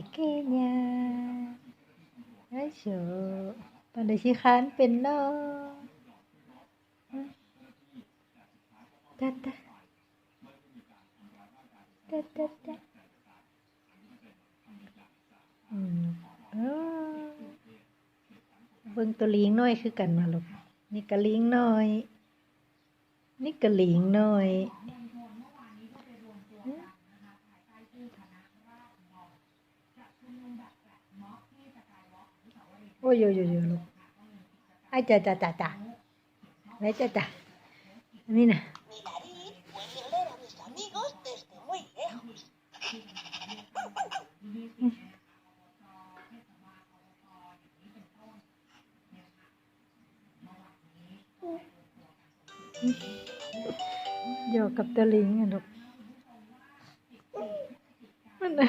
pequeña. Ayo, pandai si kan no. Tata. Tata.เบิ่งตัวลิงน้อยคือกันนะลูกนี่กะลิงน้อยนี่กะลิงน้อยโอ้ยลูกไอ้จ้าไว้จ้านี่นะหยอกกับตัวลิงอ่ะลูกมันอะไร